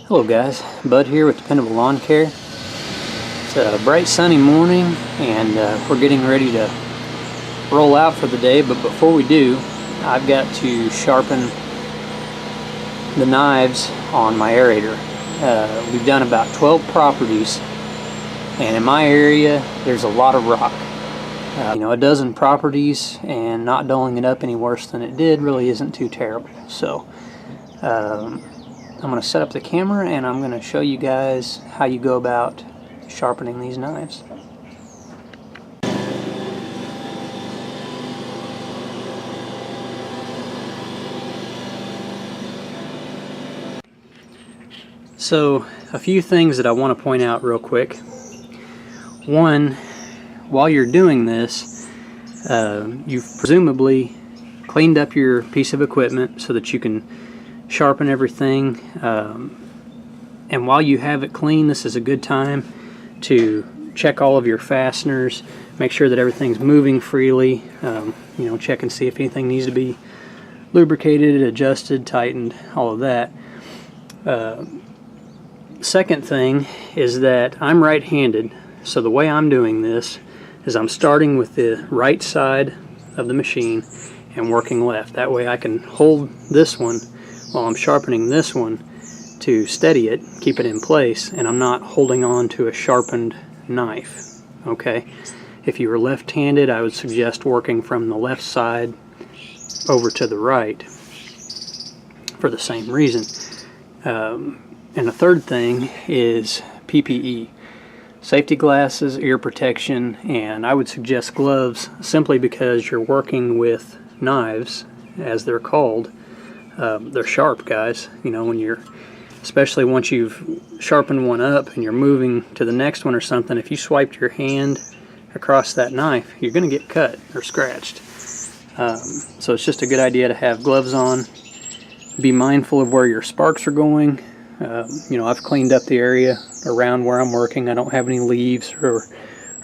Hello guys, Bud here with Dependable Lawn Care. It's a bright sunny morning and we're getting ready to roll out for the day, but before we do, I've got to sharpen the knives on my aerator. We've done about 12 properties, and in my area there's a lot of rock. A dozen properties, and not dulling it up any worse than it did really isn't too terrible. So I'm going to set up the camera and I'm going to show you guys how you go about sharpening these knives. So a few things that I want to point out real quick. One, while you're doing this, you've presumably cleaned up your piece of equipment so that you can sharpen everything, and while you have it clean, this is a good time to check all of your fasteners, make sure that everything's moving freely, check and see if anything needs to be lubricated, adjusted, tightened, all of that. Second thing is that I'm right-handed, so the way I'm doing this is I'm starting with the right side of the machine and working left. That way I can hold this one while I'm sharpening this one to steady it, keep it in place, and I'm not holding on to a sharpened knife. Okay? If you were left-handed, I would suggest working from the left side over to the right for the same reason. And the third thing is PPE. Safety glasses, ear protection, and I would suggest gloves simply because you're working with knives, as they're called. They're sharp, guys. Especially once you've sharpened one up and you're moving to the next one or something, if you swiped your hand across that knife, you're going to get cut or scratched. So it's just a good idea to have gloves on. Be mindful of where your sparks are going. I've cleaned up the area around where I'm working. I don't have any leaves or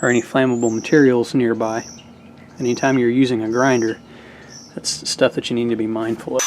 any flammable materials nearby. Anytime you're using a grinder, that's stuff that you need to be mindful of.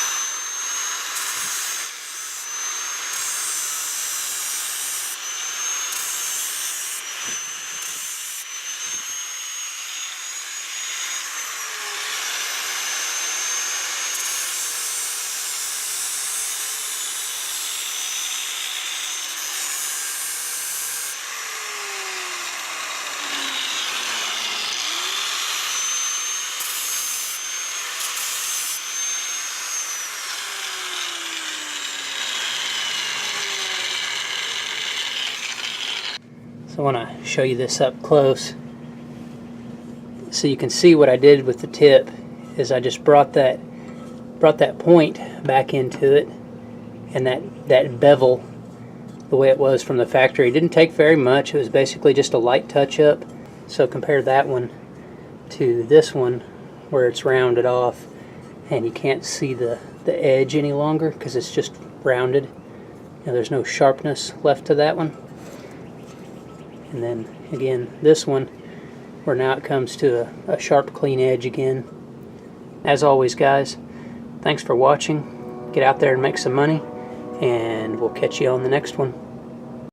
So I want to show you this up close so you can see what I did with the tip is I just brought that point back into it, and that bevel the way it was from the factory. It didn't take very much. It was basically just a light touch up. So compare that one to this one where it's rounded off and you can't see the edge any longer because it's just rounded. There's no sharpness left to that one. And then again, this one, where now it comes to a sharp, clean edge again. As always, guys, thanks for watching. Get out there and make some money, and we'll catch you on the next one.